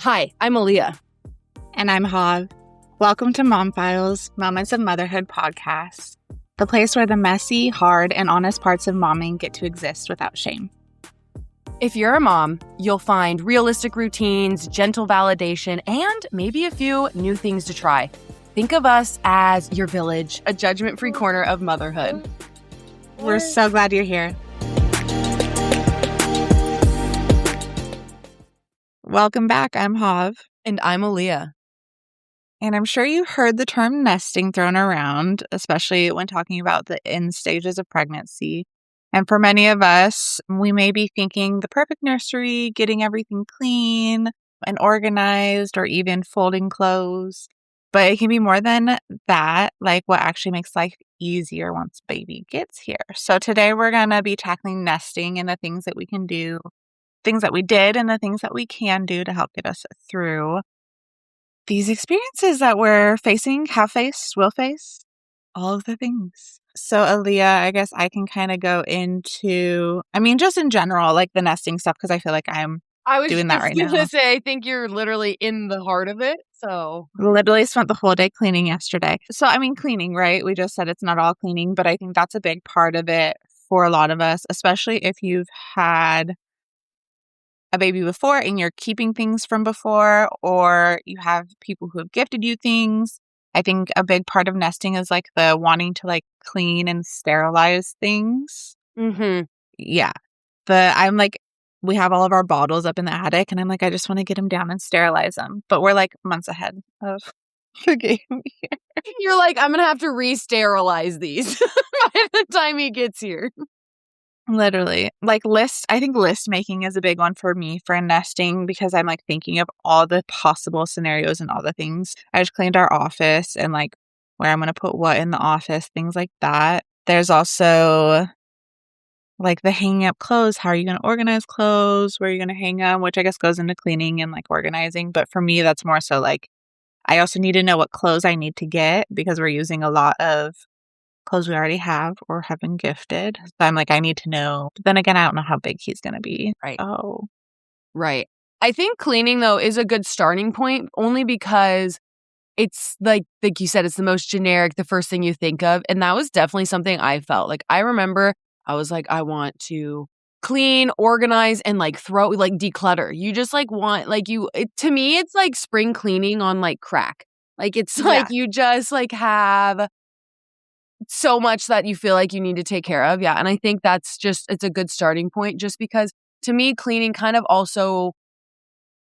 Hi, I'm Aleea. And I'm Hav. Welcome to Mom Files, Moments of Motherhood podcast, the place where the messy, hard, and honest parts of momming get to exist without shame. If you're a mom, you'll find realistic routines, gentle validation, and maybe a few new things to try. Think of us as your village, a judgment-free corner of motherhood. We're so glad you're here. Welcome back. I'm Hav. And I'm Aleea. And I'm sure you heard the term nesting thrown around, especially when talking about the end stages of pregnancy. And for many of us, we may be thinking the perfect nursery, getting everything clean and organized, or even folding clothes. But it can be more than that, like what actually makes life easier once baby gets here. So today we're going to be tackling nesting and the things that we can do, things that we did and the things that we can do to help get us through these experiences that we're facing, have faced, will face, all of the things. So Aleea, I guess I can kind of go into, just in general, like the nesting stuff, because I feel like I'm doing that right now. I was going to say, I think you're literally in the heart of it. So literally spent the whole day cleaning yesterday. So, cleaning, right? We just said it's not all cleaning, but I think that's a big part of it for a lot of us, especially if you've had a baby before and you're keeping things from before, or you have people who have gifted you things. I think a big part of nesting is like the wanting to like clean and sterilize things. Mm-hmm. Yeah. We have all of our bottles up in the attic and I'm like, I just want to get them down and sterilize them. But we're like months ahead of the game here. You're like, I'm going to have to re-sterilize these by the time he gets here. Literally. I think list making is a big one for me for nesting, because I'm like thinking of all the possible scenarios and all the things. I just cleaned our office and like where I'm going to put what in the office, things like that. There's also like the hanging up clothes. How are you going to organize clothes? Where are you going to hang them? Which I guess goes into cleaning and like organizing. But for me, that's more so like I also need to know what clothes I need to get, because we're using a lot of clothes we already have or have been gifted. So I'm like, I need to know. But then again, I don't know how big he's going to be. Right. Oh. Right. I think cleaning, though, is a good starting point, only because it's like you said, it's the most generic, the first thing you think of. And that was definitely something I felt. Like, I remember I was like, I want to clean, organize, and like declutter. You just like want, to me, it's like spring cleaning on like crack. Like, it's like you just like have so much that you feel like you need to take care of. Yeah. And I think it's a good starting point, just because to me, cleaning kind of also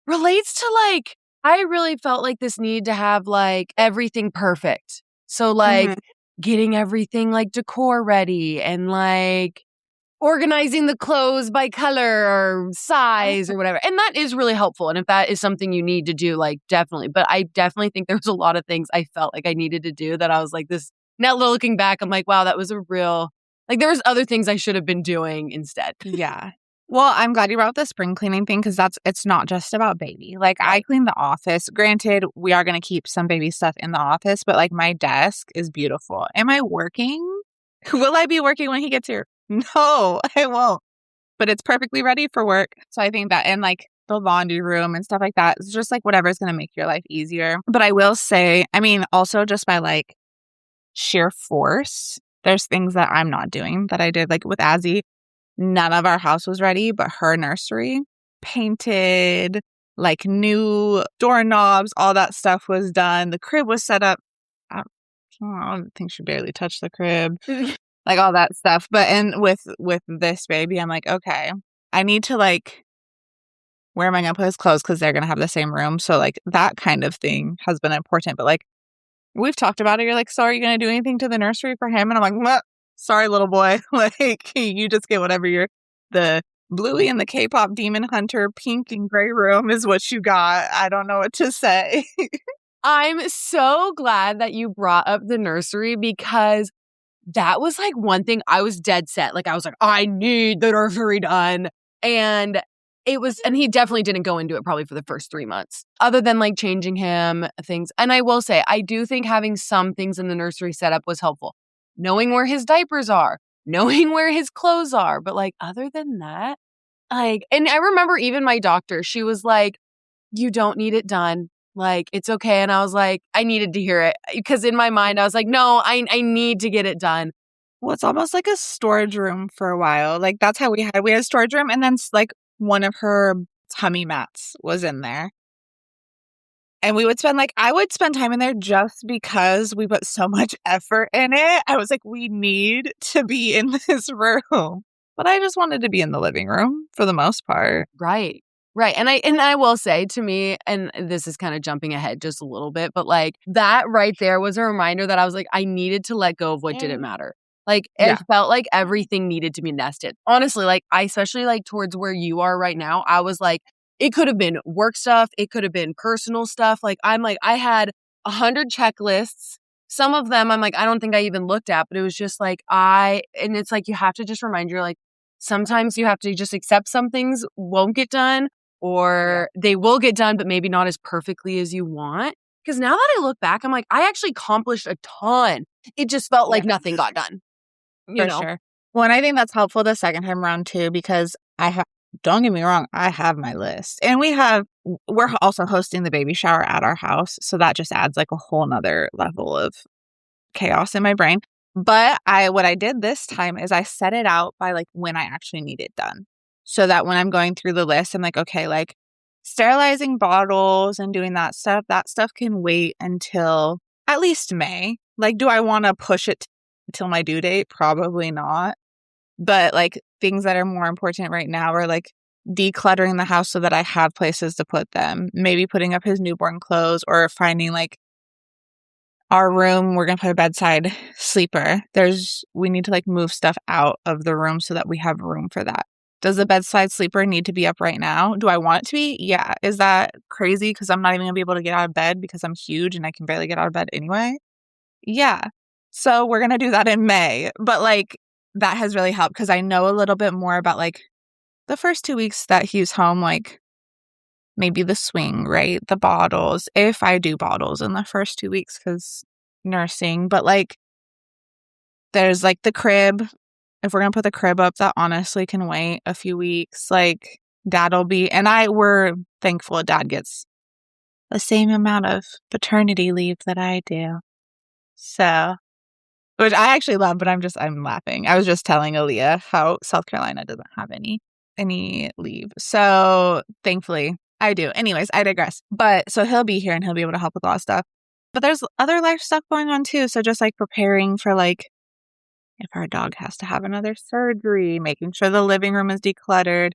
relates to like, I really felt like this need to have like everything perfect. So like getting everything like decor ready and like organizing the clothes by color or size or whatever. And that is really helpful. And if that is something you need to do, like definitely. But I definitely think there was a lot of things I felt like I needed to do that I was like this. Now looking back, I'm like, wow, that was a real, like there was other things I should have been doing instead. Yeah. Well, I'm glad you brought up the spring cleaning thing, because it's not just about baby. Like I clean the office. Granted, we are going to keep some baby stuff in the office, but like my desk is beautiful. Am I working? Will I be working when he gets here? No, I won't. But it's perfectly ready for work. So I think that, and like the laundry room and stuff like that, it's just like whatever's going to make your life easier. But I will say, also just by like sheer force, there's things that I'm not doing that I did. Like with Azzy, none of our house was ready, but her nursery, painted, like new doorknobs, all that stuff was done. The crib was set up. I don't think she barely touched the crib. Like all that stuff. But with this baby, I'm like, okay, I need to like, where am I going to put his clothes? Because they're going to have the same room. So like that kind of thing has been important. But like we've talked about it. You're like, so are you going to do anything to the nursery for him? And I'm like, sorry, little boy. Like you just get whatever the Bluey and the K-pop Demon Hunter pink and gray room is what you got. I don't know what to say. I'm so glad that you brought up the nursery, because that was like one thing I was dead set. Like I was like, I need the nursery done. And he definitely didn't go into it probably for the first 3 months, other than like changing him things. And I will say, I do think having some things in the nursery set up was helpful. Knowing where his diapers are, knowing where his clothes are. But like, other than that, like, and I remember even my doctor, she was like, you don't need it done. Like, it's okay. And I was like, I needed to hear it because in my mind, I was like, no, I need to get it done. Well, it's almost like a storage room for a while. Like, that's how we had a storage room. And then like one of her tummy mats was in there. And I would spend time in there just because we put so much effort in it. I was like, we need to be in this room. But I just wanted to be in the living room for the most part. Right. Right. And I will say to me, and this is kind of jumping ahead just a little bit, but like that right there was a reminder that I was like, I needed to let go of what didn't matter. Like it felt like everything needed to be nested. Honestly, like I especially like towards where you are right now, I was like, it could have been work stuff. It could have been personal stuff. Like I'm like, I had 100 checklists. Some of them I'm like, I don't think I even looked at, but it was just like and it's like, you have to just remind you like, sometimes you have to just accept some things won't get done or they will get done, but maybe not as perfectly as you want. Because now that I look back, I'm like, I actually accomplished a ton. It just felt like nothing got done. You know? Sure. Well, and I think that's helpful the second time around too, because don't get me wrong, I have my list. And we're also hosting the baby shower at our house. So that just adds like a whole nother level of chaos in my brain. But what I did this time is I set it out by like when I actually need it done. So that when I'm going through the list, I'm like, okay, like sterilizing bottles and doing that stuff can wait until at least May. Like, do I want to push it until my due date? Probably not. But like things that are more important right now are like decluttering the house so that I have places to put them. Maybe putting up his newborn clothes or finding like our room. We're going to put a bedside sleeper. We need to like move stuff out of the room so that we have room for that. Does the bedside sleeper need to be up right now? Do I want it to be? Yeah. Is that crazy? Because I'm not even going to be able to get out of bed because I'm huge and I can barely get out of bed anyway. Yeah. So we're going to do that in May. But like that has really helped because I know a little bit more about like the first 2 weeks that he's home, like maybe the swing, right? The bottles, if I do bottles in the first 2 weeks because nursing. But like there's like the crib. If we're going to put the crib up, that honestly can wait a few weeks. Like we're thankful Dad gets the same amount of paternity leave that I do. So, which I actually love, but I'm laughing. I was just telling Aleea how South Carolina doesn't have any leave. So thankfully I do. Anyways, I digress. But so he'll be here and he'll be able to help with a lot of stuff. But there's other life stuff going on too. So just like preparing for like, if our dog has to have another surgery, making sure the living room is decluttered,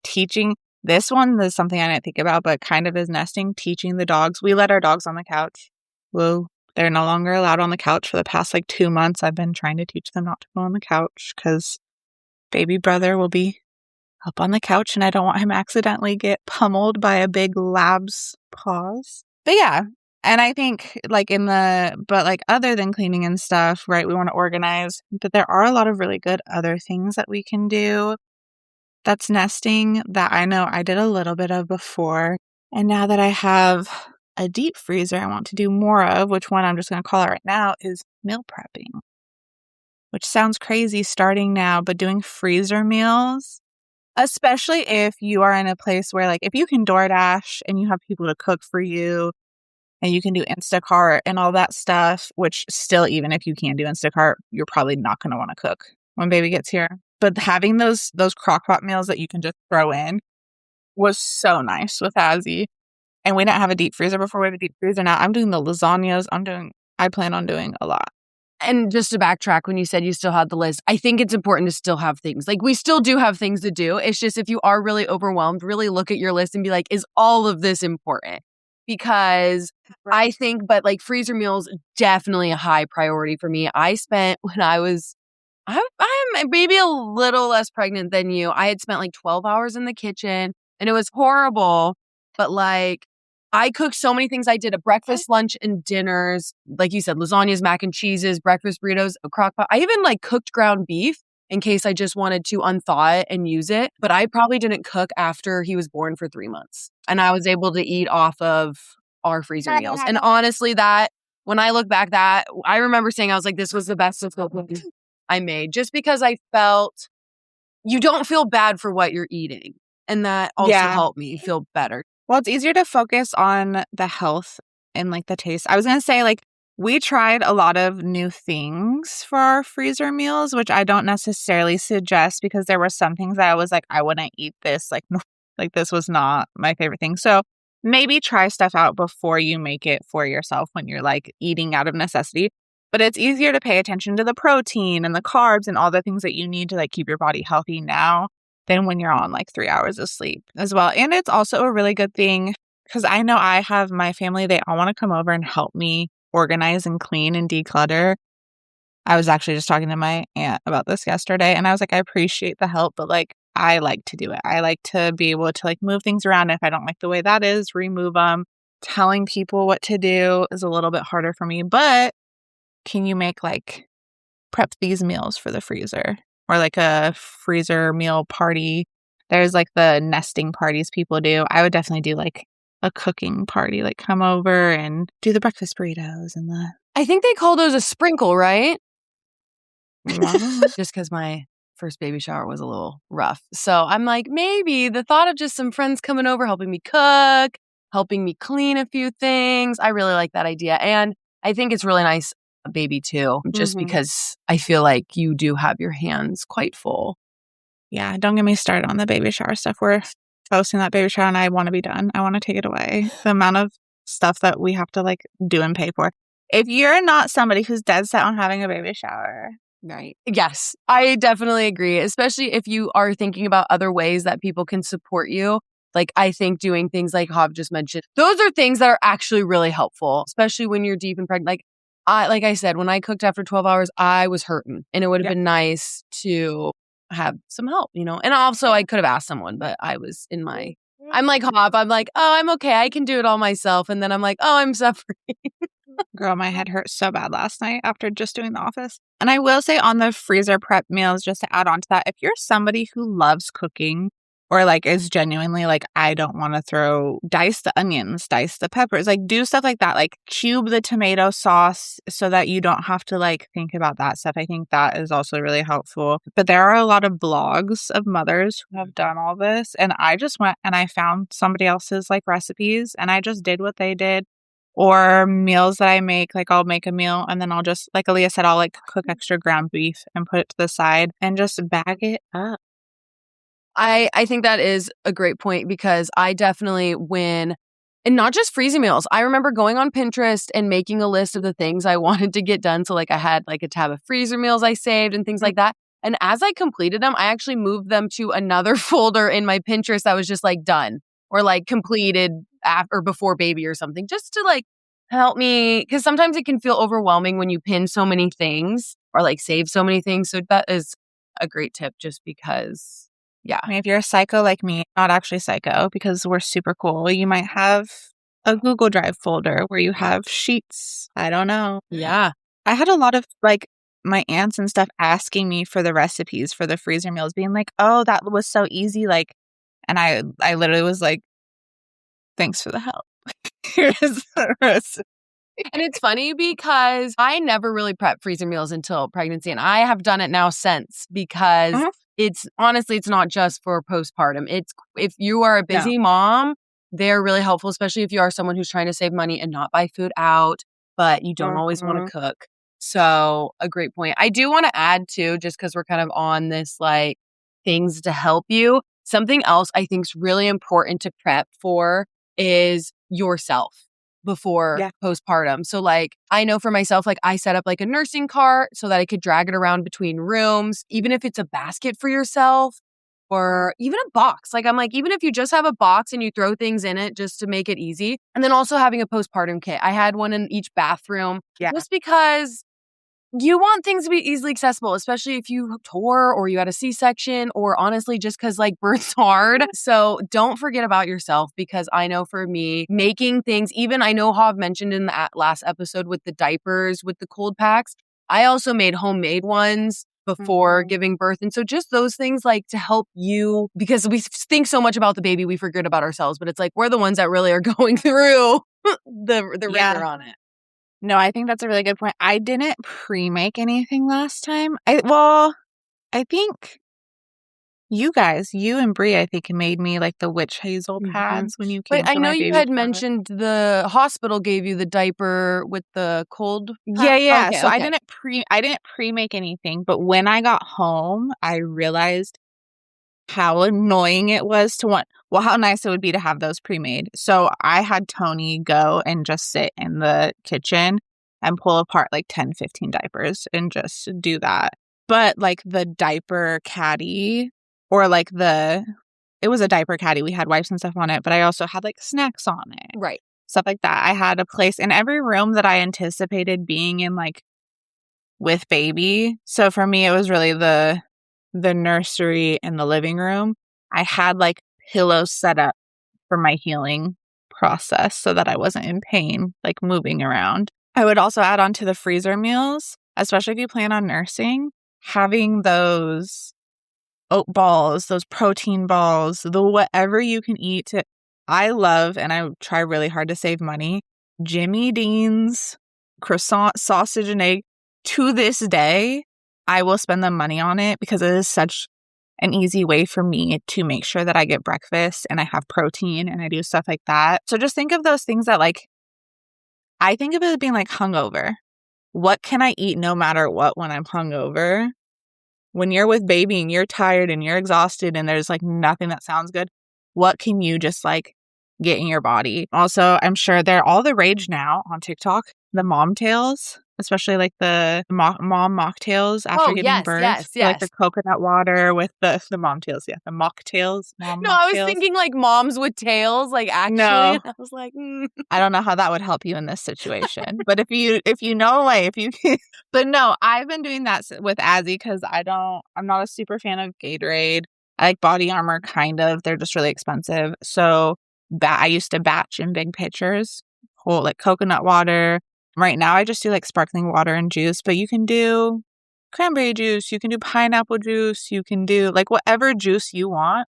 teaching. This one is something I didn't think about, but kind of is nesting, teaching the dogs. We let our dogs on the couch. Whoa, they're no longer allowed on the couch for the past like 2 months. I've been trying to teach them not to go on the couch because baby brother will be up on the couch and I don't want him accidentally get pummeled by a big lab's paws. But yeah. And I think like other than cleaning and stuff, right, we want to organize, but there are a lot of really good other things that we can do that's nesting that I know I did a little bit of before. And now that I have a deep freezer I want to do more of, which one I'm just going to call it right now, is meal prepping, which sounds crazy starting now, but doing freezer meals, especially if you are in a place where like if you can DoorDash and you have people to cook for you, and you can do Instacart and all that stuff, which still, even if you can do Instacart, you're probably not going to want to cook when baby gets here. But having those crock-pot meals that you can just throw in was so nice with Azzy. And we didn't have a deep freezer before. We have a deep freezer now. I'm doing the lasagnas. I plan on doing a lot. And just to backtrack, when you said you still had the list, I think it's important to still have things. Like, we still do have things to do. It's just if you are really overwhelmed, really look at your list and be like, is all of this important? Because I think, but like freezer meals, definitely a high priority for me. I spent when I'm maybe a little less pregnant than you. I had spent like 12 hours in the kitchen and it was horrible. But like I cooked so many things. I did a breakfast, lunch, and dinners. Like you said, lasagnas, mac and cheeses, breakfast burritos, a crock pot. I even like cooked ground beef in case I just wanted to unthaw it and use it. But I probably didn't cook after he was born for 3 months. And I was able to eat off of our freezer meals. And honestly, that when I look back, that I remember saying, I was like, this was the best of cooking I made, just because I felt you don't feel bad for what you're eating. And that also helped me feel better. Well, it's easier to focus on the health and like the taste. I was going to say, like, we tried a lot of new things for our freezer meals, which I don't necessarily suggest because there were some things that I was like, I wouldn't eat this. Like, no, like this was not my favorite thing. So maybe try stuff out before you make it for yourself when you're like eating out of necessity. But it's easier to pay attention to the protein and the carbs and all the things that you need to like keep your body healthy now than when you're on like 3 hours of sleep as well. And it's also a really good thing because I know I have my family, they all want to come over and help me organize and clean and declutter. I was actually just talking to my aunt about this yesterday and I was like, I appreciate the help, but like, I like to do it. I like to be able to like move things around. If I don't like the way that is, remove them. Telling people what to do is a little bit harder for me, but can you make like prep these meals for the freezer or like a freezer meal party? There's like the nesting parties people do. I would definitely do like a cooking party, like come over and do the breakfast burritos and the. I think they call those a sprinkle, right? Wow. Just because my first baby shower was a little rough. So I'm like, maybe the thought of just some friends coming over, helping me cook, helping me clean a few things. I really like that idea. And I think it's really nice, a baby too, just because I feel like you do have your hands quite full. Yeah, don't get me started on the baby shower stuff. We're hosting that baby shower and I want to be done. I want to take it away. The amount of stuff that we have to like do and pay for. If you're not somebody who's dead set on having a baby shower. Right. Yes, I definitely agree, especially if you are thinking about other ways that people can support you. Like, I think doing things like Hav just mentioned, those are things that are actually really helpful, especially when you're deep and pregnant. Like I said, when I cooked after 12 hours, I was hurting and it would have been nice to have some help, you know? And also I could have asked someone, but I was I'm like Hav, I'm like, oh, I'm okay. I can do it all myself. And then I'm like, oh, I'm suffering. Girl, my head hurt so bad last night after just doing the office. And I will say on the freezer prep meals, just to add on to that, if you're somebody who loves cooking or like is genuinely like, I don't want to dice the onions, dice the peppers, like do stuff like that, like cube the tomato sauce so that you don't have to like think about that stuff. I think that is also really helpful. But there are a lot of blogs of mothers who have done all this. And I just went and I found somebody else's like recipes and I just did what they did. Or meals that I make, like I'll make a meal and then I'll just, like Aleea said, I'll like cook extra ground beef and put it to the side and just bag it up. I think that is a great point because I definitely and not just freezing meals. I remember going on Pinterest and making a list of the things I wanted to get done. So like I had like a tab of freezer meals I saved and things like that. And as I completed them, I actually moved them to another folder in my Pinterest that was just like done or like completed after or before baby or something, just to like help me. Because sometimes it can feel overwhelming when you pin so many things or like save so many things. So that is a great tip just because, yeah. I mean, if you're a psycho like me, not actually psycho because we're super cool, you might have a Google Drive folder where you have sheets. I don't know. Yeah. I had a lot of like my aunts and stuff asking me for the recipes for the freezer meals, being like, oh, that was so easy. Like, and I literally was like, thanks for the help. Here's the recipe. And it's funny because I never really prepped freezer meals until pregnancy. And I have done it now since because it's honestly, it's not just for postpartum. It's if you are a busy mom, they're really helpful, especially if you are someone who's trying to save money and not buy food out, but you don't always want to cook. So a great point. I do want to add too, just because we're kind of on this like things to help you. Something else I think is really important to prep for is yourself before postpartum. So like, I know for myself, like I set up like a nursing cart so that I could drag it around between rooms, even if it's a basket for yourself or even a box. Like I'm like, even if you just have a box and you throw things in it just to make it easy. And then also having a postpartum kit. I had one in each bathroom just because you want things to be easily accessible, especially if you tore or you had a C-section or honestly, just because like birth's hard. So don't forget about yourself because I know for me, making things, even I know Hav mentioned in the last episode with the diapers, with the cold packs, I also made homemade ones before giving birth. And so just those things like to help you because we think so much about the baby, we forget about ourselves, but it's like we're the ones that really are going through the ringer on it. No, I think that's a really good point. I didn't pre-make anything last time. I think you and Brie, I think, made me like the witch hazel pads when you came But I for know my you baby had shower. mentioned the hospital gave you the diaper with the cold Yeah, yeah. Okay, So okay. I didn't pre-make anything, but when I got home, I realized how annoying it was to how nice it would be to have those pre-made. So I had Tony go and just sit in the kitchen and pull apart like 10, 15 diapers and just do that. But like the diaper caddy or like it was a diaper caddy. We had wipes and stuff on it, but I also had like snacks on it. Right. Stuff like that. I had a place in every room that I anticipated being in, like with baby. So for me, it was really the nursery and the living room. I had like pillows set up for my healing process so that I wasn't in pain, like moving around. I would also add on to the freezer meals, especially if you plan on nursing, having those oat balls, those protein balls, the whatever you can eat. I love, and I try really hard to save money, Jimmy Dean's croissant, sausage and egg. To this day, I will spend the money on it because it is such an easy way for me to make sure that I get breakfast and I have protein and I do stuff like that. So just think of those things that, like, I think of it as being like hungover. What can I eat no matter what when I'm hungover? When you're with baby and you're tired and you're exhausted and there's like nothing that sounds good, what can you just like get in your body? Also, I'm sure they're all the rage now on TikTok, the mom tails, especially like the mom mocktails after giving birth. Yes. Like the coconut water with the mocktails. Yeah, the mocktails. No, I was thinking like moms with tails, like actually. No. I was like, I don't know how that would help you in this situation. But if you know a way, but no, I've been doing that with Azzy because I'm not a super fan of Gatorade. I like Body Armor, kind of. They're just really expensive. So I used to batch in big pitchers, whole like coconut water. Right now, I just do like sparkling water and juice, but you can do cranberry juice, you can do pineapple juice, you can do like whatever juice you want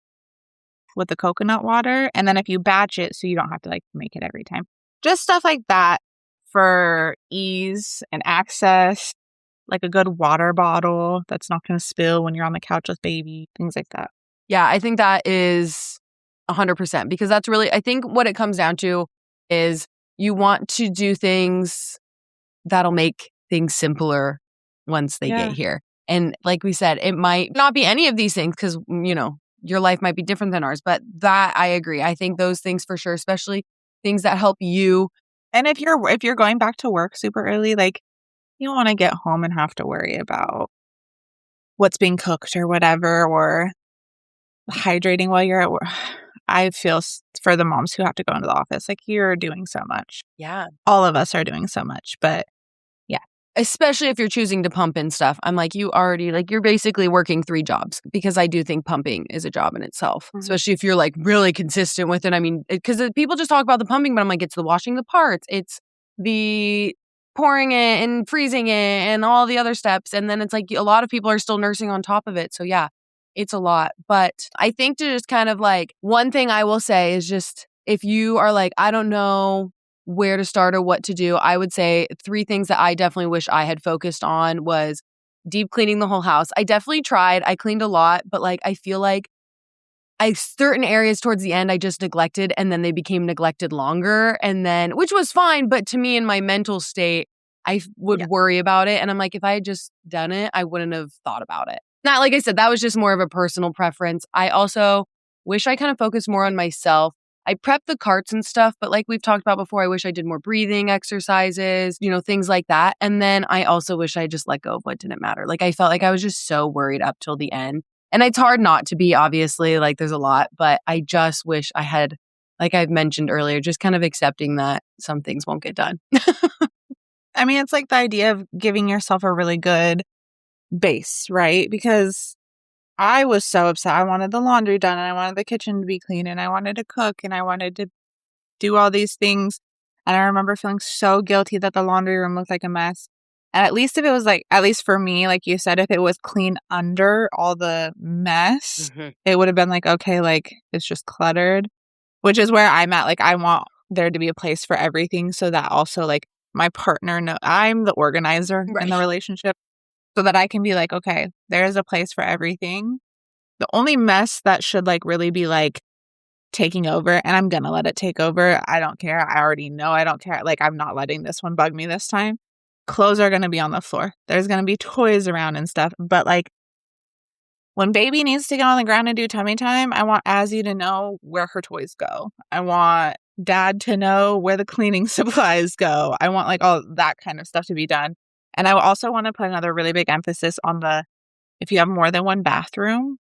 with the coconut water. And then if you batch it, so you don't have to like make it every time. Just stuff like that for ease and access, like a good water bottle that's not going to spill when you're on the couch with baby, things like that. Yeah, I think that is 100% because that's really, I think what it comes down to is you want to do things that'll make things simpler once they get here. And like we said, it might not be any of these things because, you know, your life might be different than ours. But that I agree. I think those things for sure, especially things that help you. And if you're going back to work super early, like you don't want to get home and have to worry about what's being cooked or whatever, or hydrating while you're at work. I feel for the moms who have to go into the office, like you're doing so much. Yeah. All of us are doing so much, but yeah. Especially if you're choosing to pump in stuff. I'm like, you're basically working 3 jobs because I do think pumping is a job in itself, especially if you're like really consistent with it. I mean, because people just talk about the pumping, but I'm like, it's the washing the parts. It's the pouring it and freezing it and all the other steps. And then it's like a lot of people are still nursing on top of it. So yeah, it's a lot. But I think to just kind of like, one thing I will say is just if you are like, I don't know where to start or what to do, I would say 3 things that I definitely wish I had focused on was deep cleaning the whole house. I definitely tried. I cleaned a lot, but like I feel like certain areas towards the end I just neglected and then they became neglected longer and then, which was fine, but to me in my mental state, I would worry about it. And I'm like, if I had just done it, I wouldn't have thought about it. Not like I said, that was just more of a personal preference. I also wish I kind of focused more on myself. I prep the carts and stuff, but like we've talked about before, I wish I did more breathing exercises, you know, things like that. And then I also wish I just let go of what didn't matter. Like I felt like I was just so worried up till the end. And it's hard not to be, obviously, like there's a lot, but I just wish I had, like I've mentioned earlier, just kind of accepting that some things won't get done. I mean, it's like the idea of giving yourself a really good base, right? Because I was so upset. I wanted the laundry done and I wanted the kitchen to be clean and I wanted to cook and I wanted to do all these things. And I remember feeling so guilty that the laundry room looked like a mess. And at least if it was like, at least for me, like you said, if it was clean under all the mess, it would have been like, okay, like it's just cluttered, which is where I'm at. Like I want there to be a place for everything so that also like my partner, I'm the organizer in the relationship so that I can be like, okay, there's a place for everything. The only mess that should like really be like taking over, and I'm gonna let it take over. I don't care. I already know I don't care. Like, I'm not letting this one bug me this time. Clothes are gonna be on the floor. There's gonna be toys around and stuff. But like when baby needs to get on the ground and do tummy time, I want Azzy to know where her toys go. I want dad to know where the cleaning supplies go. I want like all that kind of stuff to be done. And I also want to put another really big emphasis on the, if you have more than one bathroom,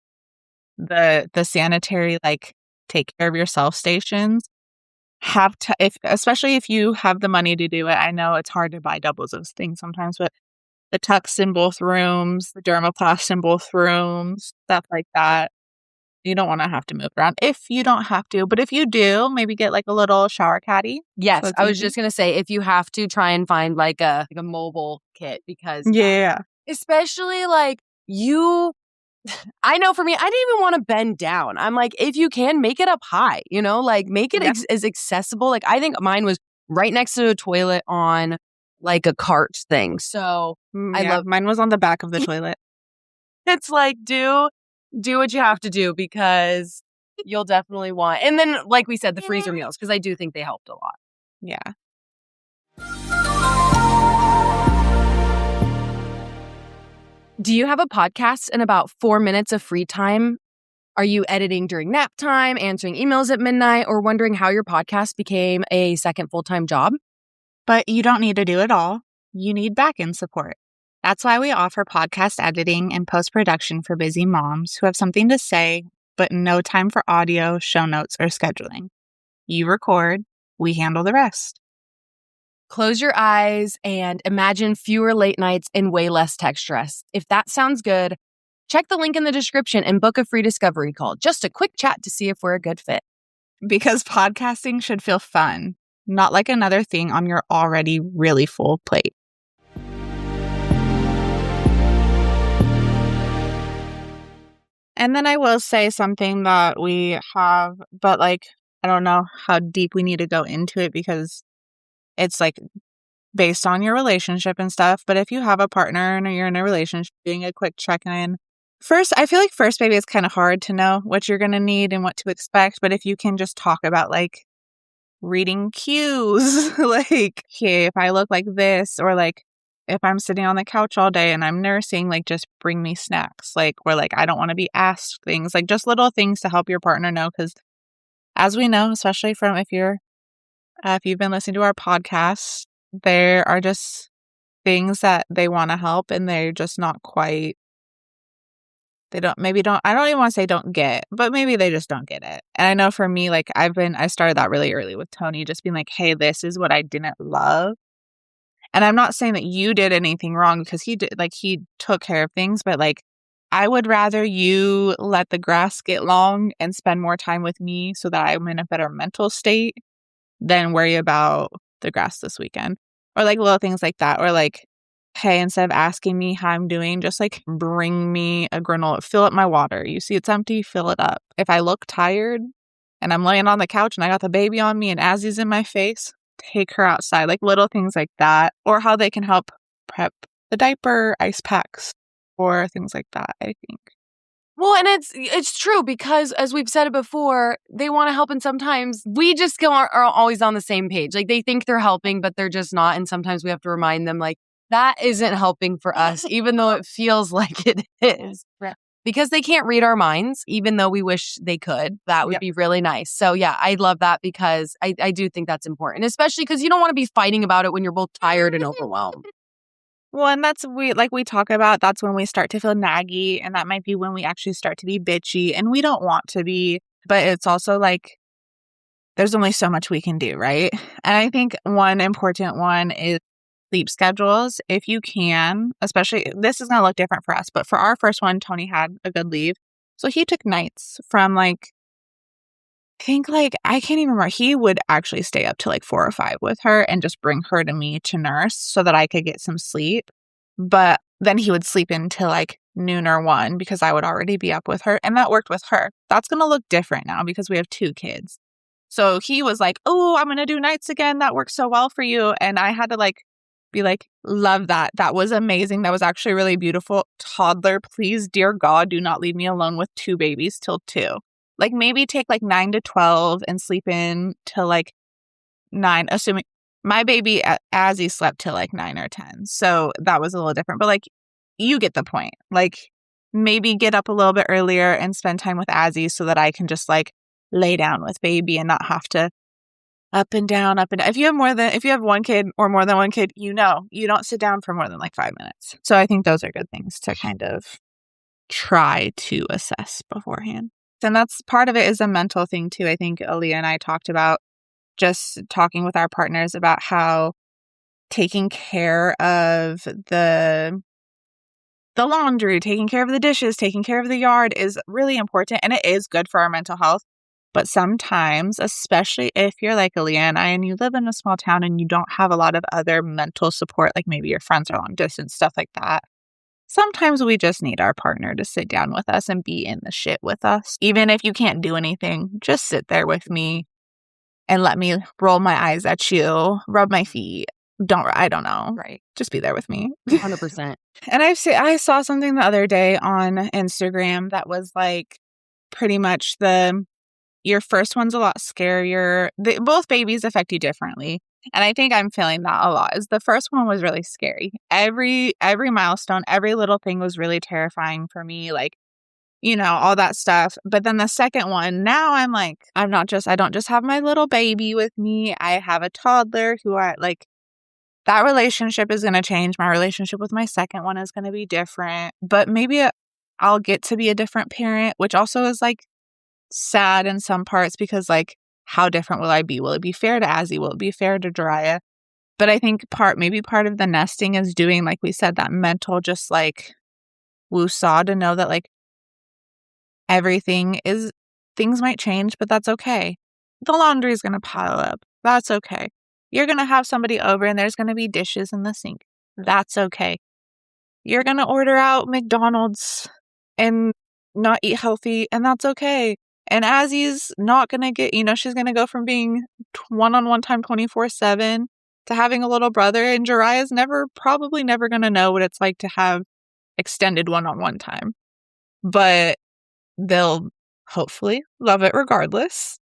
the sanitary, like, take care of yourself stations have to, if especially if you have the money to do it. I know it's hard to buy doubles of things sometimes, but the tucks in both rooms, the dermoplast in both rooms, stuff like that. You don't want to have to move around if you don't have to. But if you do, maybe get like a little shower caddy. Yes, I was just going to say, if you have to, try and find like a mobile kit because yeah. Especially like I know for me, I didn't even want to bend down. I'm like, if you can, make it up high, like make it as accessible. Like I think mine was right next to a toilet on like a cart thing. So I love mine was on the back of the toilet. It's like, do what you have to do because you'll definitely want. And then, like we said, the freezer meals, because I do think they helped a lot. Yeah. Do you have a podcast and about 4 minutes of free time? Are you editing during nap time, answering emails at midnight, or wondering how your podcast became a second full-time job? But you don't need to do it all. You need back-end support. That's why we offer podcast editing and post-production for busy moms who have something to say, but no time for audio, show notes, or scheduling. You record, we handle the rest. Close your eyes and imagine fewer late nights and way less tech stress. If that sounds good, check the link in the description and book a free discovery call. Just a quick chat to see if we're a good fit. Because podcasting should feel fun, not like another thing on your already really full plate. And then I will say something that we have, but like, I don't know how deep we need to go into it because it's like based on your relationship and stuff. But if you have a partner and you're in a relationship, doing a quick check-in. First, I feel like first baby is kind of hard to know what you're going to need and what to expect. But if you can just talk about like reading cues, like, hey, if I look like this, or like if I'm sitting on the couch all day and I'm nursing, like just bring me snacks. Like, or like, I don't want to be asked things, like just little things to help your partner know. Because as we know, especially from if you've been listening to our podcast, there are just things that they want to help and they're just not quite, I don't even want to say don't get, but maybe they just don't get it. And I know for me, like I started that really early with Tony, just being like, hey, this is what I didn't love. And I'm not saying that you did anything wrong because he took care of things, but like, I would rather you let the grass get long and spend more time with me so that I'm in a better mental state than worry about the grass this weekend. Or like little things like that. Or like, hey, instead of asking me how I'm doing, just like bring me a granola, fill up my water. You see it's empty, fill it up. If I look tired and I'm laying on the couch and I got the baby on me and Azzy's in my face, take her outside. Like little things like that. Or how they can help prep the diaper, ice packs, or things like that, I think. Well, and it's true because as we've said it before, they want to help and sometimes we just are always on the same page. Like they think they're helping, but they're just not. And sometimes we have to remind them like that isn't helping for us, even though it feels like it is. Right. Because they can't read our minds, even though we wish they could. That would be really nice. So yeah, I love that because I do think that's important, especially because you don't want to be fighting about it when you're both tired and overwhelmed. Well, and we talk about, that's when we start to feel naggy, and that might be when we actually start to be bitchy, and we don't want to be, but it's also like, there's only so much we can do, right? And I think one important one is sleep schedules. If you can, especially, this is going to look different for us, but for our first one, Tony had a good leave. So he took nights from like, I think like, I can't even remember. He would actually stay up to like 4 or 5 with her and just bring her to me to nurse so that I could get some sleep. But then he would sleep until like noon or 1 because I would already be up with her. And that worked with her. That's going to look different now because we have 2 kids. So he was like, oh, I'm going to do nights again. That works so well for you. And I had to like be like, love that. That was amazing. That was actually really beautiful. Toddler, please, dear God, do not leave me alone with 2 babies till 2. Like maybe take like 9 to 12 and sleep in till like 9, assuming my baby as he slept till like 9 or 10. So that was a little different, but like you get the point. Like maybe get up a little bit earlier and spend time with Azzy so that I can just like lay down with baby and not have to up and down, up and down. If you have one kid or more than one kid, you don't sit down for more than like 5 minutes. So I think those are good things to kind of try to assess beforehand. And that's part of it is a mental thing too. I think Aleea and I talked about just talking with our partners about how taking care of the laundry, taking care of the dishes, taking care of the yard is really important, and it is good for our mental health. But sometimes, especially if you're like Aleea and I, and you live in a small town and you don't have a lot of other mental support, like maybe your friends are long distance, stuff like that, sometimes we just need our partner to sit down with us and be in the shit with us. Even if you can't do anything, just sit there with me and let me roll my eyes at you, rub my feet. I don't know. Right. Just be there with me. 100%. And I saw something the other day on Instagram that was like pretty much your first one's a lot scarier. Both babies affect you differently. And I think I'm feeling that a lot. Is the first one was really scary. Every milestone, every little thing was really terrifying for me. Like, all that stuff. But then the second one, now I'm like, I don't just have my little baby with me. I have a toddler who that relationship is going to change. My relationship with my second one is going to be different. But maybe I'll get to be a different parent, which also is like sad in some parts because like, how different will I be? Will it be fair to Azzy? Will it be fair to Jiraiya? But I think maybe part of the nesting is doing, like we said, that mental just like woo-saw to know that like things might change, but that's okay. The laundry is going to pile up. That's okay. You're going to have somebody over and there's going to be dishes in the sink. That's okay. You're going to order out McDonald's and not eat healthy, and that's okay. And Azzy's not going to get, she's going to go from being one-on-one time 24/7 to having a little brother, and Jiraiya's probably never going to know what it's like to have extended one-on-one time. But they'll hopefully love it regardless.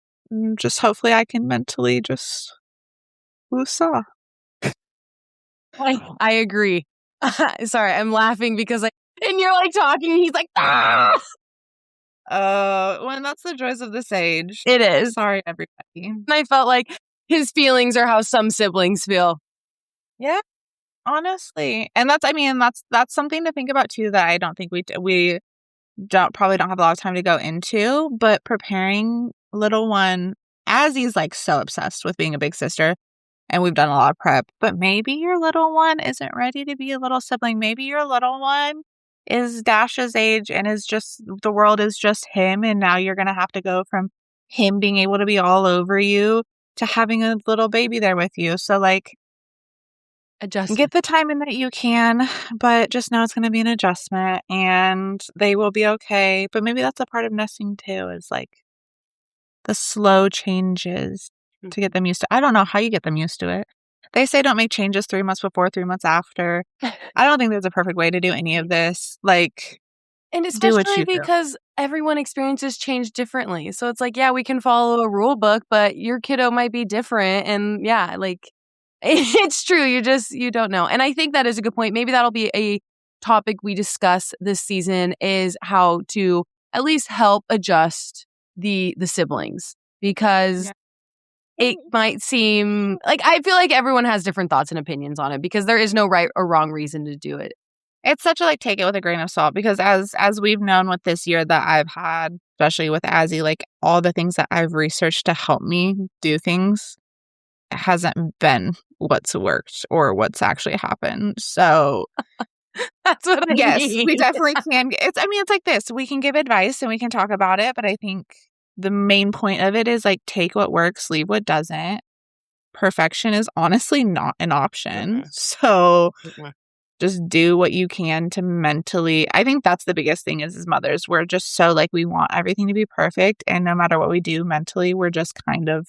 Just hopefully I can mentally just woo-saw. I agree. Sorry, I'm laughing because and you're like talking, and he's like, ah! When that's the joys of this age. It is. Sorry, everybody. And I felt like his feelings are how some siblings feel. Yeah, honestly. And that's something to think about too that I don't think we probably don't have a lot of time to go into, but preparing little one, Azzy's like so obsessed with being a big sister, and we've done a lot of prep, but maybe your little one isn't ready to be a little sibling. Maybe your little one is Dash's age and the world is just him, and now you're going to have to go from him being able to be all over you to having a little baby there with you. So like, get the time in that you can, but just know it's going to be an adjustment and they will be okay. But maybe that's a part of nesting too, is like the slow changes to get them used to. I don't know how you get them used to it. They say don't make changes 3 months before, 3 months after. I don't think there's a perfect way to do any of this. Like, and especially because everyone experiences change differently. So it's like, yeah, we can follow a rule book, but your kiddo might be different. And yeah, like, it's true. You don't know. And I think that is a good point. Maybe that'll be a topic we discuss this season, is how to at least help adjust the siblings, because it might seem like, I feel like everyone has different thoughts and opinions on it, because there is no right or wrong reason to do it. It's such a take it with a grain of salt, because as we've known with this year that I've had, especially with Azzy, like all the things that I've researched to help me do things hasn't been what's worked or what's actually happened. So that's what I mean. We definitely can. It's like this. We can give advice and we can talk about it, but I think the main point of it is like, take what works, leave what doesn't. Perfection is honestly not an option. So just do what you can to mentally. I think that's the biggest thing is, as mothers, we're just so like, we want everything to be perfect. And no matter what we do mentally, we're just kind of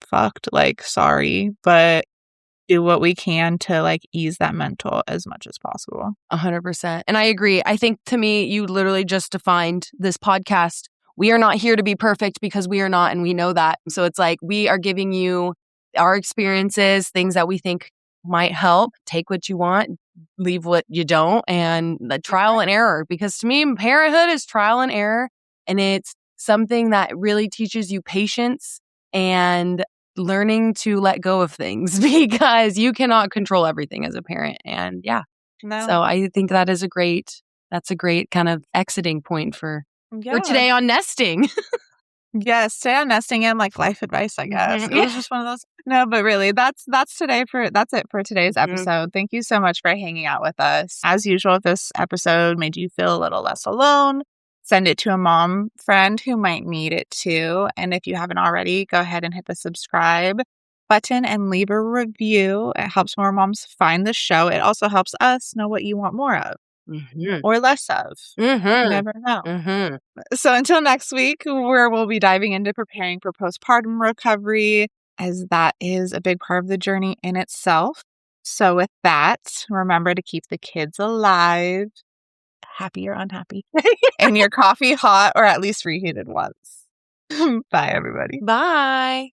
fucked. Like, sorry. But do what we can to like ease that mental as much as possible. 100%. And I agree. I think to me, you literally just defined this podcast. We are not here to be perfect because we are not, and we know that. So it's like we are giving you our experiences, things that we think might help. Take what you want, leave what you don't, and the trial and error. Because to me, parenthood is trial and error, and it's something that really teaches you patience and learning to let go of things because you cannot control everything as a parent. And yeah. No. So I think that's a great kind of exiting point for today on nesting. Yes, today on nesting and like life advice, I guess. Mhm. It was just one of those. No, but really, that's it for today's Mhm. episode. Thank you so much for hanging out with us. As usual, if this episode made you feel a little less alone, send it to a mom friend who might need it too. And if you haven't already, go ahead and hit the subscribe button and leave a review. It helps more moms find the show. It also helps us know what you want more of or less of. You never know. So until next week, where we'll be diving into preparing for postpartum recovery, as that is a big part of the journey in itself. So with that, remember to keep the kids alive, happy or unhappy, and your coffee hot or at least reheated once. Bye, everybody. Bye.